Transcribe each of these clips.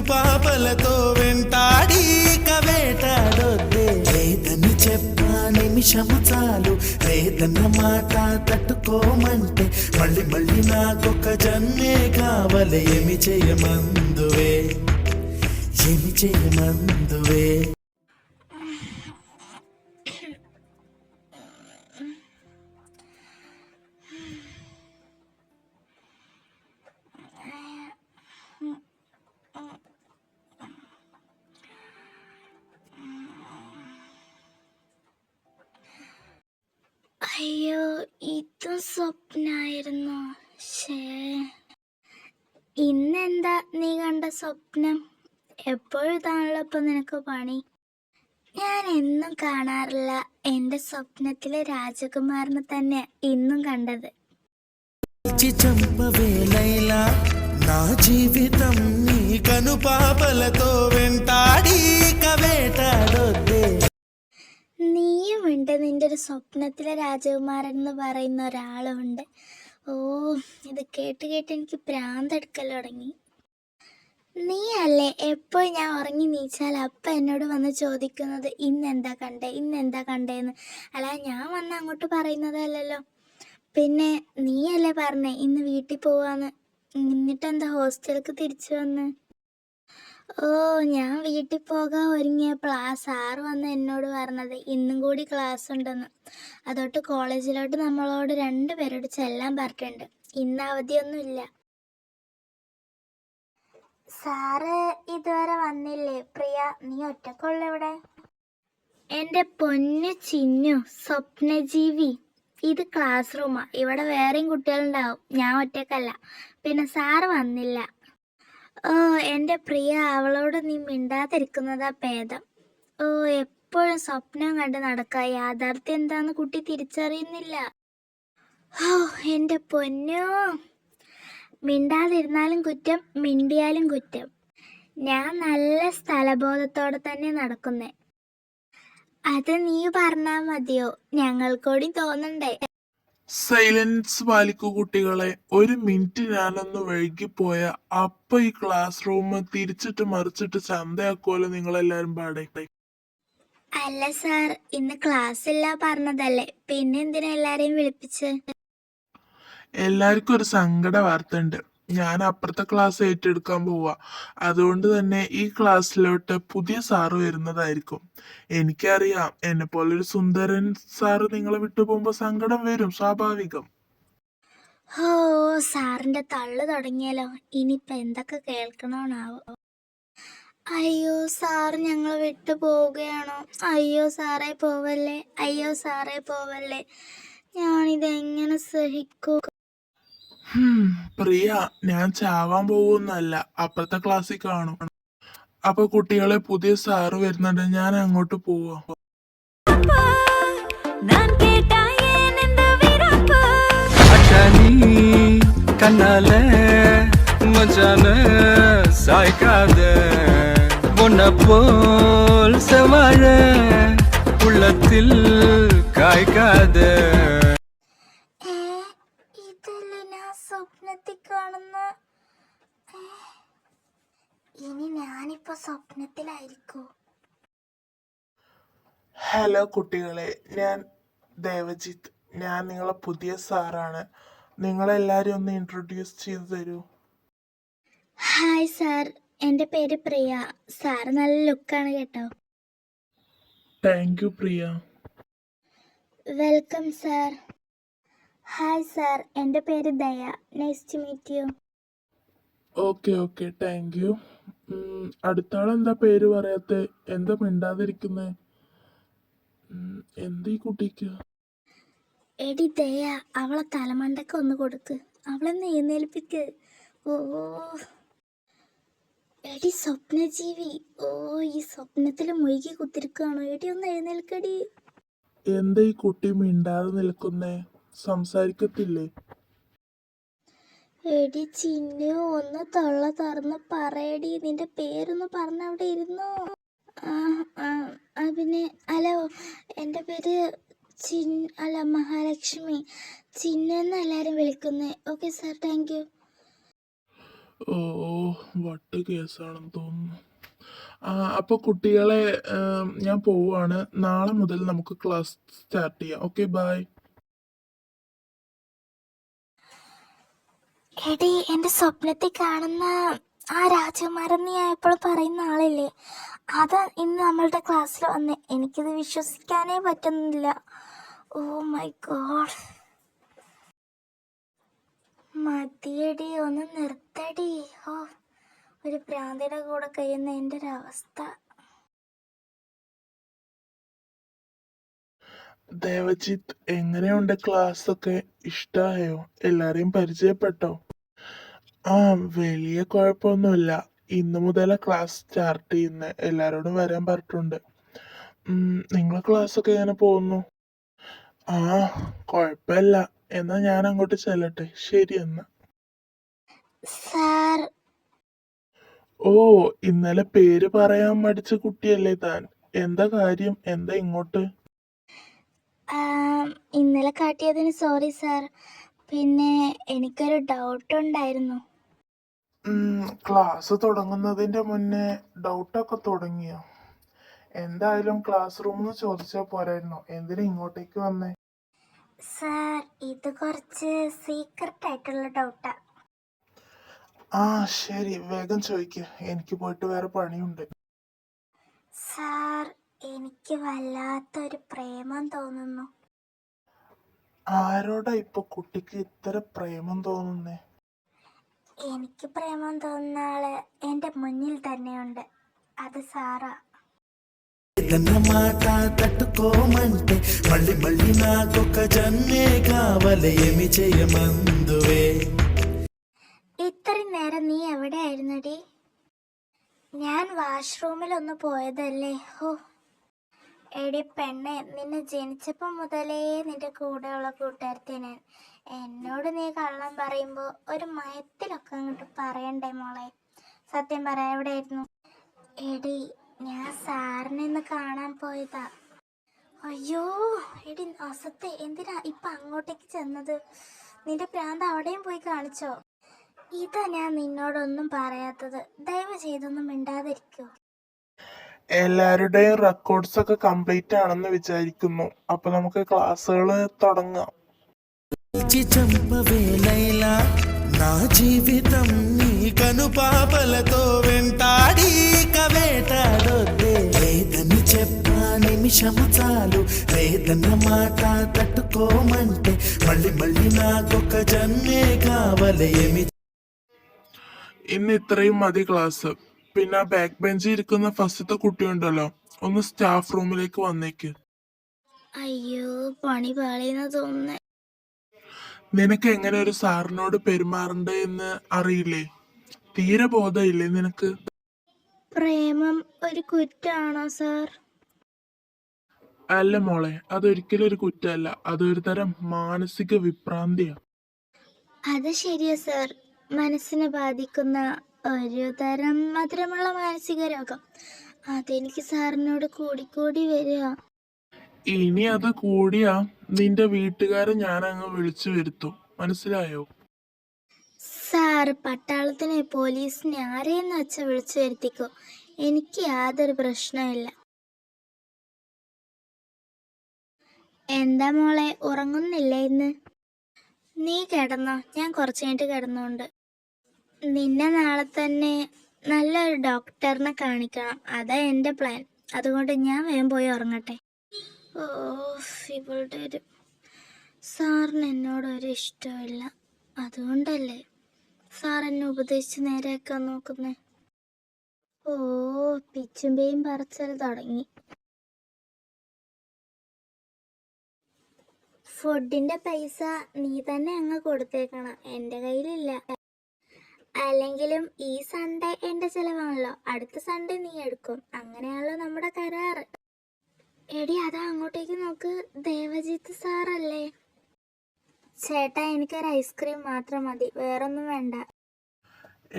కనుపాపలతో వెంటాడి కవేటాడొద్దే. లేదని చెప్పా నిమిషము చాలు, లేదన్న మాట తట్టుకోమంటే మళ్ళీ మళ్ళీ నాకొక జన్మే కావలే. ఏమి చేయమందువే, ఏమి చేయమందువే. അയ്യോ, ഇതും സ്വപ്നായിരുന്നു. ഇന്നെന്താ നീ കണ്ട സ്വപ്നം? എപ്പോഴും ഇതാണല്ലോ ഇപ്പൊ നിനക്ക് പണി. ഞാൻ എന്നും കാണാറില്ല, എന്റെ സ്വപ്നത്തിലെ രാജകുമാരനെ തന്നെ ഇന്നും കണ്ടത്. చంపవేలైలా నా జీవితం నీ కనుపాపలతో వెంటాడి కవేటాడొద్దే. നീയും ഉണ്ട്, നിന്റെ ഒരു സ്വപ്നത്തിലെ രാജകുമാരൻ എന്ന് പറയുന്ന ഒരാളുണ്ട്. ഓ, ഇത് കേട്ട് കേട്ട് എനിക്ക് ഭ്രാന്തെടുക്കൽ തുടങ്ങി. നീ അല്ലേ എപ്പോൾ ഞാൻ ഉറങ്ങി നീച്ചാൽ അപ്പം എന്നോട് വന്ന് ചോദിക്കുന്നത് ഇന്നെന്താ കണ്ടേ, ഇന്നെന്താ കണ്ടേന്ന്. അല്ല, ഞാൻ വന്ന് അങ്ങോട്ട് പറയുന്നതല്ലല്ലോ. പിന്നെ നീയല്ലേ പറഞ്ഞേ ഇന്ന് വീട്ടിൽ പോവാന്ന്, എന്നിട്ടെന്താ ഹോസ്റ്റലിലേക്ക് തിരിച്ചു വന്ന്? ഓ, ഞാൻ വീട്ടിൽ പോകാൻ ഒരുങ്ങിയപ്പോഴാ സാറ് വന്ന് എന്നോട് പറഞ്ഞത് ഇന്നും കൂടി ക്ലാസ് ഉണ്ടെന്ന്. അതോട്ട് കോളേജിലോട്ട് നമ്മളോട് 2 പേരോട് ചെല്ലാൻ പറഞ്ഞിട്ടുണ്ട്. ഇന്ന് അവധിയൊന്നുമില്ല. സാറ് ഇതുവരെ വന്നില്ലേ? പ്രിയ, നീ ഒറ്റക്കുള്ള ഇവിടെ? എൻ്റെ പൊന്നു ചിന്നു, സ്വപ്നജീവി, ഇത് ക്ലാസ് റൂമാ. ഇവിടെ വേറെയും കുട്ടികളുണ്ടാവും, ഞാൻ ഒറ്റക്കല്ല. പിന്നെ സാറ് വന്നില്ല. ഓ, എൻ്റെ പ്രിയ, അവളോട് നീ മിണ്ടാതിരിക്കുന്നതാ ഭേദം. ഓ, എപ്പോഴും സ്വപ്നം കണ്ട് നടക്കുക, യാഥാർത്ഥ്യം എന്താന്ന് കുട്ടി തിരിച്ചറിയുന്നില്ല. ഓ, എൻ്റെ പൊന്നോ, മിണ്ടാതിരുന്നാലും കുറ്റം, മിണ്ടിയാലും കുറ്റം. ഞാൻ നല്ല സ്ഥലബോധത്തോടെ തന്നെ നടക്കുന്നേ. അത് നീ പറഞ്ഞാ മതിയോ? ഞങ്ങൾക്കൂടി തോന്നണ്ടേ? സൈലൻസ് പാലിക്കൂ കുട്ടികളെ. 1 മിനിറ്റ് ഞാനൊന്ന് വൈകിപ്പോയ അപ്പൊ ഈ ക്ലാസ് റൂം തിരിച്ചിട്ട് മറിച്ചിട്ട് ചന്തയാക്കുമല്ലോ നിങ്ങളെല്ലാരും പാടെ. അല്ല സാർ, ഇന്ന് ക്ലാസ് ഇല്ല പറഞ്ഞതല്ലേ, പിന്നെ എന്തിനാ എല്ലാരെയും വിളിപ്പിച്ച്? എല്ലാവർക്കും ഒരു സങ്കട വാർത്ത ഉണ്ട്. ഞാൻ അപ്പുറത്തെ ക്ലാസ് ഏറ്റെടുക്കാൻ പോവാ. അതുകൊണ്ട് തന്നെ ഈ ക്ലാസ്സിലോട്ട് പുതിയ സാറ് വരുന്നതായിരിക്കും. എനിക്കറിയാം, എന്നെ പോലൊരു സുന്ദരൻ സാറ് നിങ്ങളെ വിട്ടു പോകുമ്പോ സങ്കടം വരും, സ്വാഭാവികം. ഓ, സാറിന്റെ തള്ളു തുടങ്ങിയാലോ. ഇനിയിപ്പൊ എന്തൊക്കെ കേൾക്കണോന്നാവോ. അയ്യോ, സാർ ഞങ്ങൾ വിട്ടു പോവുകയാണോ? അയ്യോ സാറേ പോവല്ലേ, അയ്യോ സാറേ പോവല്ലേ. ഞാനിതെങ്ങനെ സഹിക്കൂ? പ്രിയ, ഞാൻ ചാവാൻ പോകുന്നല്ല, അപ്പുറത്തെ ക്ലാസ്സിൽ കാണും. അപ്പൊ കുട്ടികളെ, പുതിയ സാറ് വരുന്നുണ്ട്, ഞാൻ അങ്ങോട്ട് പോവാ. கண்ணால மச்சான சாய்க்காத, பொன்ன போல் செவாழ உள்ளத்தில் காய்க்காத. ഇതല്ലേ ഞാൻ സ്വപ്നത്തിൽ കാണുന്ന? ഇനി ഞാനിപ്പോ സ്വപ്നത്തിലായിരിക്കോ? ഹലോ കുട്ടികളെ, ഞാൻ ദേവജിത്ത്. ഞാൻ നിങ്ങളെ പുതിയ സാറാണ്. നിങ്ങളെല്ലാരും ഒന്ന് ഇൻട്രൊഡ്യൂസ് ചെയ്തു തരൂ. ഹായ് സാർ, എൻ്റെ പേര് പ്രിയ. സാർ നല്ല ലുക്കാണ് കേട്ടോ. Thank you Priya. Welcome sir. Hi sir, എൻ്റെ പേര് Daya. Nice to meet you. Okay, thank you. അടുത്ത ആളെന്താ പേര് പറയാത്തെ? എന്താ മിണ്ടാതിരിക്കുന്നേ? എന്താ ഈ കുട്ടിക്ക്? എടി ദയ, അവളെ തലമണ്ടക്ക് ഒന്ന് കൊടുക്ക്, അവളെന്ന് എഴുന്നേൽപ്പിക്ക്. ഓ എടി സ്വപ്നജീവി, ഓ ഈ സ്വപ്നത്തിൽ മുഴുകി കുത്തിരിക്കുകയാണോ? എടി ഒന്ന് എഴുന്നേൽക്കടി. എന്താ ഈ കുട്ടി മിണ്ടാതെ നിൽക്കുന്നേ? സംസാരിക്കത്തില്ലേ? എടി ചിന്നു, ഒന്ന് തൊള്ള തുറന്ന് പറയടി, നിന്റെ പേരൊന്ന് പറഞ്ഞ അവിടെ ഇരുന്നോ. പിന്നെ ഹലോ, എൻ്റെ പേര് മഹാലക്ഷ്മി. ചിന്നു എന്ന് എല്ലാവരും വിളിക്കുന്നേ. Okay sir, thank you. ഓ, വട്ട് കേസാണെന്ന് തോന്നുന്നു. അപ്പൊ കുട്ടികളെ, ഞാൻ പോവാണ്. നാളെ മുതൽ നമുക്ക് ക്ലാസ് സ്റ്റാർട്ട് ചെയ്യാം. Okay, bye. എടി, എൻ്റെ സ്വപ്നത്തിൽ കാണുന്ന ആ രാജകുമാരൻ നീ എപ്പോഴും പറയുന്ന ആളില്ലേ, അതാ ഇന്ന് നമ്മളുടെ ക്ലാസ്സിൽ വന്നേ. എനിക്കിത് വിശ്വസിക്കാനേ പറ്റുന്നില്ല. Oh my God. മതിയടി, ഒന്ന് നിർത്തടി. ഓ, ഒരു ഭ്രാന്തിയുടെ കൂടെ കഴിയുന്ന എൻ്റെ ഒരു അവസ്ഥ. ദേവജിത്ത്, എങ്ങനെയുണ്ട് ക്ലാസ് ഒക്കെ? ഇഷ്ടായോ? എല്ലാരെയും പരിചയപ്പെട്ടോ? വലിയ കുഴപ്പമൊന്നുമില്ല. ഇന്ന് മുതലാ ക്ലാസ് സ്റ്റാർട്ട് ചെയ്യുന്നത്. എല്ലാരോടും വരാൻ പറഞ്ഞിട്ടുണ്ട്. നിങ്ങളെ ക്ലാസ് ഒക്കെ എങ്ങനെ പോകുന്നു? ആ, കുഴപ്പമില്ല. എന്നാ ഞാൻ അങ്ങോട്ട് ചെല്ലട്ടെ. ശരി എന്നാ. സാർ, ഓ, ഇന്നലെ പേര് പറയാൻ മടിച്ച കുട്ടിയല്ലേ താൻ? എന്താ കാര്യം? എന്താ ഇങ്ങോട്ട്? ഇന്നലെ കാട്ടിയതിന് സോറി സാർ. പിന്നെ എനിക്കൊരു ഡൗട്ട് ഉണ്ടായിരുന്നു. ക്ലാസ് തുടങ്ങുന്നതിന്റെ മുന്നേ ഡൗട്ടൊക്കെ തുടങ്ങിയോ? എന്തായാലും ക്ലാസ് റൂമിൽ ചോദിച്ചാൽ പോരായിരുന്നോ? എന്തിനാ ഇങ്ങോട്ടേക്ക് വന്നേ? സാർ, ഇത് കുറച്ച് സീക്രട്ട് ആയിട്ടുള്ള ഡൗട്ടാ. ശരി, വേഗം ചോദിക്ക്. എനിക്ക് പോയിട്ട് വേറെ പണിയുണ്ട്. സാർ, എനിക്ക് വല്ലാത്തൊരു പ്രേമം തോന്നുന്നു. ആരോടാ ഇപ്പൊ കുട്ടിക്ക് ഇത്ര പ്രേമം തോന്നുന്നേ? എനിക്ക് പ്രേമം തോന്നുന്ന ആള് എൻ്റെ మున్నిൽ തന്നെയുണ്ട്. అది సారా. ఏదన్న మాట తట్టుకోమంటే మళ్ళీ మళ్ళీ నాకొక జన్మే కావాలి, ఏమి చేయమందువే. ഇത്രയും നേരം നീ എവിടെയായിരുന്നടി? ഞാൻ വാഷ്റൂമിലൊന്ന് പോയതല്ലേ. ഹോ എടി പെണ്ണെ, നിന്നെ ജനിച്ചപ്പോൾ മുതലേ നിന്റെ കൂടെയുള്ള കൂട്ടുകാരത്തെ ഞാൻ. എന്നോട് നീ കള്ളം പറയുമ്പോൾ ഒരു മയത്തിലൊക്കെ അങ്ങോട്ട് പറയണ്ടേ മോളെ? സത്യം പറ, എവിടെയായിരുന്നു? എടി, ഞാൻ സാറിനെ ഇന്ന് കാണാൻ പോയതാ. അയ്യോ എടി അസത്തെ, എന്തിനാ ഇപ്പൊ അങ്ങോട്ടേക്ക് ചെന്നത്? നിന്റെ പ്രാന്ത് അവിടെയും പോയി കാണിച്ചോ? ഇതാ ഞാൻ നിന്നോടൊന്നും പറയാത്തത്. ദയവ് ചെയ്തൊന്നും മിണ്ടാതിരിക്കോ? എല്ലാവരുടെയും റെക്കോർഡ്സ് ഒക്കെ കംപ്ലീറ്റ് ആണെന്ന് വിചാരിക്കുന്നു. അപ്പൊ നമുക്ക് ക്ലാസ്സുകൾ തുടങ്ങാം. చంపవే లైలా, నా జీవితం నీ కనుపాపలతో వెంటాడి కవేటాడొద్దే. లేదని చెప్పా నిమిషము చాలు, లేదన్న మాట తట్టుకోమంటే మళ్ళీ మళ్ళీ నాకొక జన్మే కావాలి, ఏమి. ഇന്ന് ഇത്രയും മതി ക്ലാസ്. പിന്നെ ബാക്ക് ബെഞ്ചിൽ ഇരിക്കുന്ന ഫസ്റ്റത്തെ കുട്ടിയുണ്ടല്ലോ, ഒന്ന് സ്റ്റാഫ് റൂമിലേക്ക് വന്നേക്ക്. അയ്യോ, പണി പാളിയെന്ന് തോന്നുന്നേ. നിനക്ക് എങ്ങനെ ഒരു സാറിനോട് പെരുമാറണ്ടേ എന്ന് അറിയില്ലേ? തീരെ ബോധമില്ലേ നിനക്ക്? പ്രേമം ഒരു കുറ്റാണോ സാർ? അല്ല മോളെ, അതൊരിക്കലും ഒരു കുറ്റമല്ല. അതൊരു തരം മാനസിക വിഭ്രാന്തിയാ. അത് ശരിയാ സാർ. മനസ്സിനെ ബാധിക്കുന്ന ഒരു തരം മധുരമുള്ള മാനസിക രോഗം. അതെനിക്ക് സാറിനോട് കൂടിക്കൂടി വരിക. ഇനി അത് കൂടിയാ നിന്റെ വീട്ടുകാരെ ഞാൻ അങ്ങ് വിളിച്ചു വരുത്തും. മനസ്സിലായോ? സാർ, പട്ടാളത്തിനെ പോലീസിനെ ആരെയെന്ന് വെച്ചാൽ വിളിച്ചു വരുത്തിക്കോ. എനിക്ക് യാതൊരു പ്രശ്നമില്ല. എന്താ മോളെ, ഉറങ്ങുന്നില്ലേ ഇന്ന്? നീ കിടന്നോ, ഞാൻ കുറച്ച് കഴിഞ്ഞിട്ട് കിടന്നോണ്ട്. നിന്നെ നാളെ തന്നെ നല്ലൊരു ഡോക്ടറിനെ കാണിക്കണം. അതാ എൻ്റെ പ്ലാൻ. അതുകൊണ്ട് ഞാൻ വേഗം പോയി ഉറങ്ങട്ടെ. ഓ, ഇവളുടെ ഒരു സാറിന് എന്നോടൊരു ഇഷ്ടമില്ല. അതുകൊണ്ടല്ലേ സാർ എന്നെ ഉപദേശിച്ച് നേരെയാക്കാൻ നോക്കുന്നേ? ഓ, പിച്ചുമ്പേയും പറച്ചൽ തുടങ്ങി. ഫുഡിന്റെ പൈസ നീ തന്നെ അങ്ങ് കൊടുത്തേക്കണം, എൻ്റെ കയ്യിലില്ല. അല്ലെങ്കിലും ഈ സൺഡേ എൻ്റെ ചിലവാണല്ലോ, അടുത്ത സൺഡേ നീ എടുക്കും. അങ്ങനെയാണല്ലോ നമ്മുടെ കരാറ്. എടി, അതാ അങ്ങോട്ടേക്ക് നോക്ക്, ദേവജിത്ത് സാറല്ലേ? ചേട്ടാ, എനിക്കൊരു ഐസ്ക്രീം മാത്രം മതി, വേറൊന്നും വേണ്ട.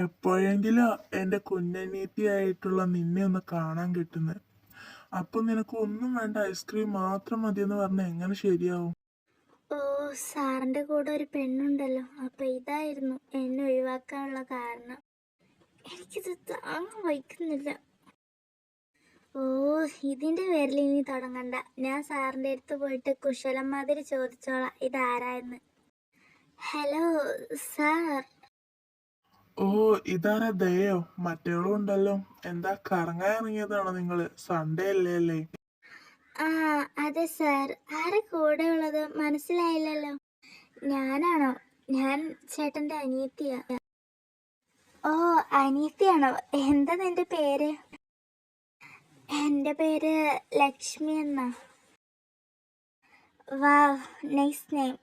എപ്പോഴെങ്കിലും എന്റെ കുഞ്ഞനീത്തിയായിട്ടുള്ള നിന്നെ ഒന്ന് കാണാൻ കിട്ടുന്നത്. അപ്പൊ നിനക്ക് ഒന്നും വേണ്ട, ഐസ്ക്രീം മാത്രം മതി എന്ന് പറഞ്ഞാൽ എങ്ങനെ ശരിയാവും? ഓ, സാറിന്റെ കൂടെ ഒരു പെണ്ണുണ്ടല്ലോ, അപ്പൊ ഇതായിരുന്നു എന്നെ ഒഴിവാക്കാനുള്ള കാരണം. എനിക്കിത് താങ്ങാൻ വയ്ക്കുന്നില്ല. ഓ, ഇതിൻ്റെ പേരിൽ ഇനി തുടങ്ങണ്ട. ഞാൻ സാറിൻ്റെ അടുത്ത് പോയിട്ട് കുശലം മാതിരി ചോദിച്ചോളാം ഇതാരായെന്ന്. Hello sir. ഓ, ഇതാരാ ദയോ? മറ്റേളും ഉണ്ടല്ലോ. എന്താ കറങ്ങാൻ ഇറങ്ങിയതാണോ നിങ്ങള്? സൺഡേ അല്ലേ? ആ അതെ സാർ. ആരെ കൂടെ ഉള്ളത് മനസ്സിലായില്ലല്ലോ. ഞാനാണോ? ഞാൻ ചേട്ടൻ്റെ അനിയത്തിയാ. ഓ, അനിയത്തിയാണോ? എന്താ നിന്റെ പേര്? എൻ്റെ പേര് ലക്ഷ്മി എന്നാ. വാവ്, നൈസ് നെയിം.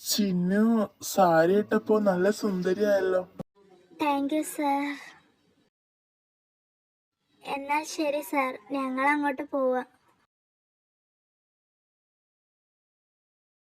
ചിന്നു സാരി ഇട്ടപ്പോ നല്ല സുന്ദരിയായല്ലോ. Thank you sir. എന്നാൽ ശരി സാർ, ഞങ്ങൾ അങ്ങോട്ട് പോവാം.